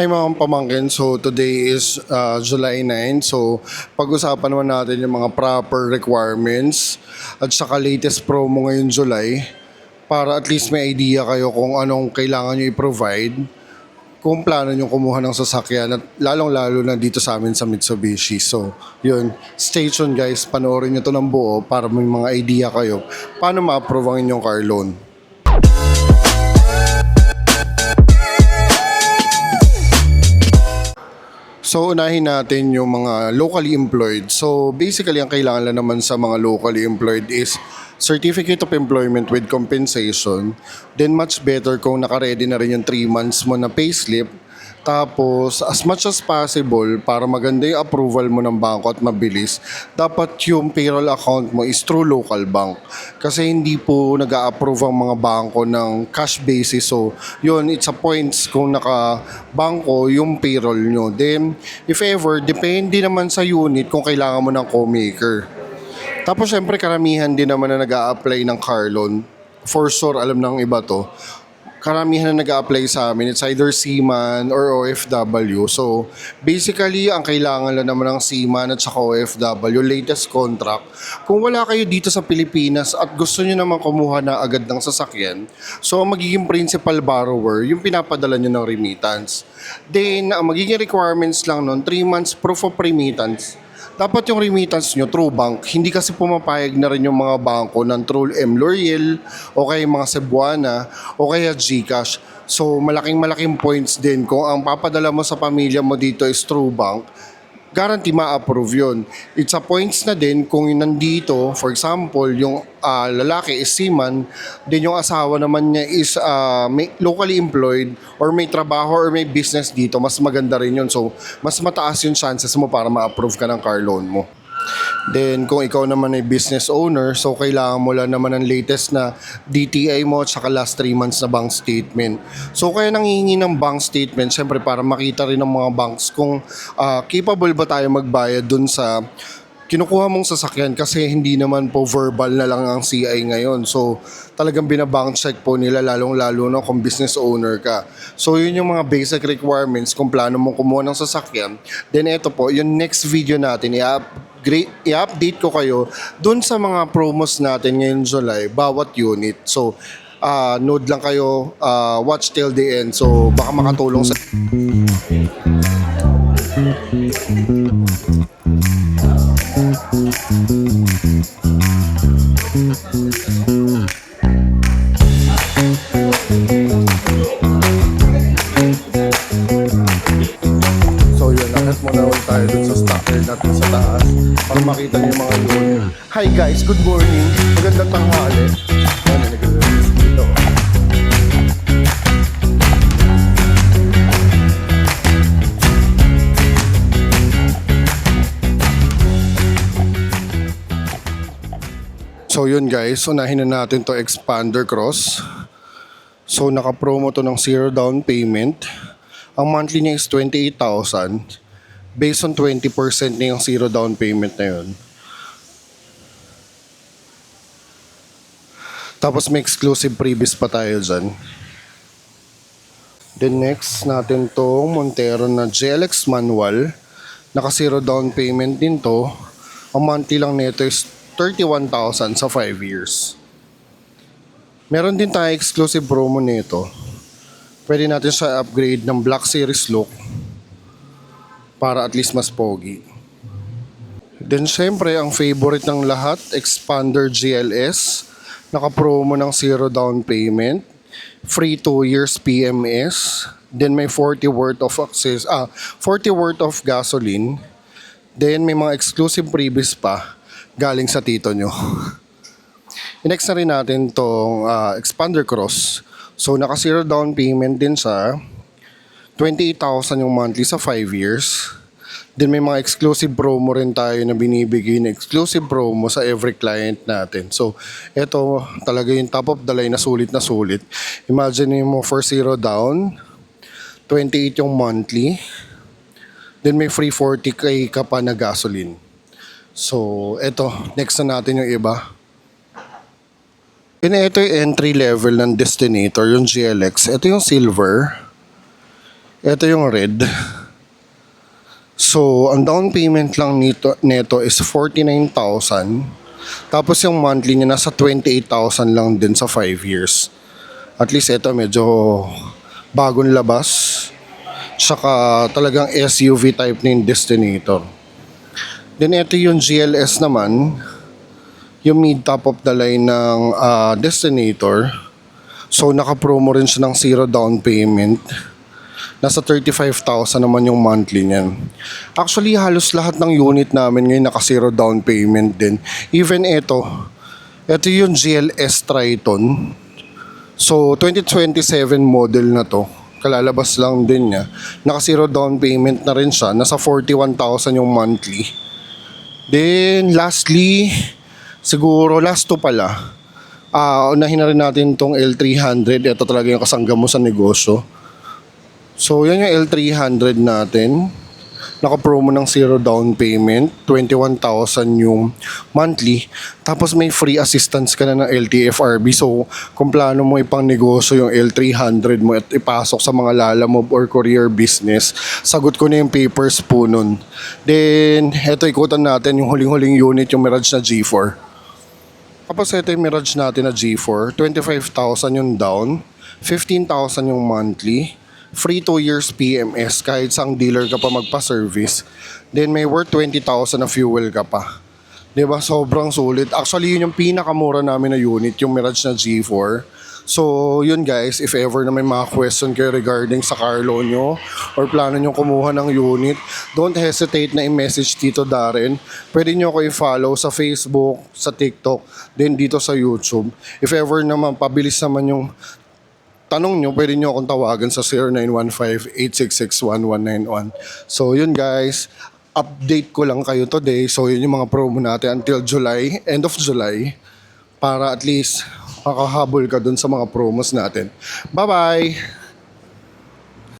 Hi mga pamangkin, so today is July 9. So pag-usapan naman natin yung mga proper requirements at saka latest promo ngayon July para at least may idea kayo kung anong kailangan nyo i-provide kung plano nyo kumuha ng sasakyan at lalong-lalo na dito sa amin sa Mitsubishi. So yun, stay tuned guys, panoorin nyo to ng buo para may mga idea kayo paano ma-approve ang inyong car loan. So, unahin natin yung mga locally employed. So, basically, ang kailangan lang naman sa mga locally employed is Certificate of Employment with Compensation. Then, much better kung nakaredy na rin yung 3 months mo na payslip. Tapos, as much as possible, para maganda yung approval mo ng bangko at mabilis, dapat yung payroll account mo is through local bank. Kasi hindi po nag-a-approve ang mga bangko ng cash basis. So, yun, it's a points kung naka-bangko yung payroll nyo. Then, if ever, depende naman sa unit kung kailangan mo ng co-maker. Tapos, syempre, karamihan din naman na nag-a-apply ng car loan. For sure, alam ng iba to. Karamihan na nag-a-apply sa amin, it's either Seaman or OFW. So, basically, ang kailangan lang naman ng Seaman at saka OFW, latest contract. Kung wala kayo dito sa Pilipinas at gusto nyo naman kumuha na agad ng sasakyan, so ang magiging principal borrower, yung pinapadala nyo ng remittance. Then, ang magiging requirements lang nun, 3 months proof of remittance. Dapat yung remittance nyo through bank. Hindi kasi pumapayag na rin yung mga bangko ng through M-Loreal o kaya mga Cebuana o kaya GCash. So malaking points din kung ang papadala mo sa pamilya mo dito is through bank, guarantee ma-approve yun. It's a points na din kung yun nandito, for example, yung lalaki is seaman, then yung asawa naman niya is may locally employed or may trabaho or may business dito, mas maganda rin yun. So, mas mataas yung chances mo para ma-approve ka ng car loan mo. Then, kung ikaw naman ay business owner, so kailangan mo lang naman ng latest na DTI mo at saka last 3 months na bank statement. So, kaya nangihingi ng bank statement, syempre para makita rin ng mga banks kung capable ba tayo magbayad dun sa kinukuha mong sasakyan kasi hindi naman po verbal na lang ang CI ngayon. So, talagang binabank check po nila lalong-lalo na kung business owner ka. So, yun yung mga basic requirements kung plano mong kumuha ng sasakyan. Then, ito po, yung next video natin, i-update ko kayo dun sa mga promos natin ngayong July, bawat unit. So, note lang kayo, watch till the end. So, baka makatulong sa... So yun, nakit muna ulit tayo dun sa stocker natin sa taas para makita niyo yung mga unit. Hi guys, good morning. Magandang tanghali. Ano, nag-release dito. So yun guys, unahin na natin to Expander Cross. So naka-promo to ng 0 down payment. Ang monthly niya is 28,000. Based on 20% na yung 0 down payment na yun. Tapos may exclusive previous pa tayo dyan. Then next natin tong Montero na GLX manual. Naka 0 down payment din to. Ang monthly lang nito is 31,000 sa 5 years. Meron din tayo exclusive promo nito. Pwede natin siya upgrade ng Black Series look para at least mas pogi. Then syempre ang favorite ng lahat, Expander GLS. Naka-promo ng 0 down payment, free 2 years PMS, then may 40 worth of access, 40 worth of gasoline. Then may mga exclusive previous pa galing sa tito nyo. Next na rin natin tong Expander Cross. So naka 0 down payment din sa 28,000 yung monthly sa 5 years. Then may mga exclusive promo rin tayo na binibigay na exclusive promo sa every client natin. So ito talaga yung top of the line na sulit na sulit. Imagine mo for 0 down, 28 yung monthly. Then may free 40k ka pa na gasoline. So, eto, next na natin yung iba. Ito yung entry level ng Destinator, yung GLX. Ito yung silver. Ito yung red. So, ang down payment lang neto is 49,000. Tapos yung monthly niya nasa 28,000 lang din sa 5 years. At least ito medyo bagong labas. Tsaka talagang SUV type na yung Destinator. Then ito yung GLS naman. Yung mid top of the line ng Destinator. So naka-promo rin siya ng zero down payment. Nasa 35,000 naman yung monthly niyan. Actually, halos lahat ng unit namin ngayon naka-zero down payment din. Even ito yung GLS Triton. So, 2027 model na to. Kalalabas lang din niya. Naka-zero down payment na rin siya. Nasa 41,000 yung monthly. Then, lastly, siguro last to pala. Unahin na rin natin tong L300. Ito talaga yung kasangga mo sa negosyo. So, yan yung L300 natin. Naka-promo ng zero down payment. 21,000 yung monthly. Tapos may free assistance ka na ng LTFRB. So, kung plano mo ipang negosyo yung L300 mo at ipasok sa mga lalamove or courier business, sagot ko na yung papers po nun. Then, eto ikutan natin yung huling-huling unit, yung Mirage na G4. Tapos ito yung Mirage natin na G4. 25,000 yung down. 15,000 yung monthly. Free 2 years PMS kahit sang dealer ka pa magpa-service. Then may worth 20,000 na fuel ka pa. 'Di ba? Sobrang sulit. Actually, yun yung pinakamura namin na unit, yung Mirage na G4. So, yun guys, if ever na may mga question kayo regarding sa car loan nyo or plano nyo kumuha ng unit, don't hesitate na i-message Tito Darren. Pwede nyo ako i-follow sa Facebook, sa TikTok, then dito sa YouTube. If ever naman, pabilis naman yung tanong nyo, pwede nyo akong tawagan sa 0915-866-1191. So yun guys, update ko lang kayo today. So yun yung mga promo natin until July, end of July, para at least makahabol ka dun sa mga promos natin. Bye-bye!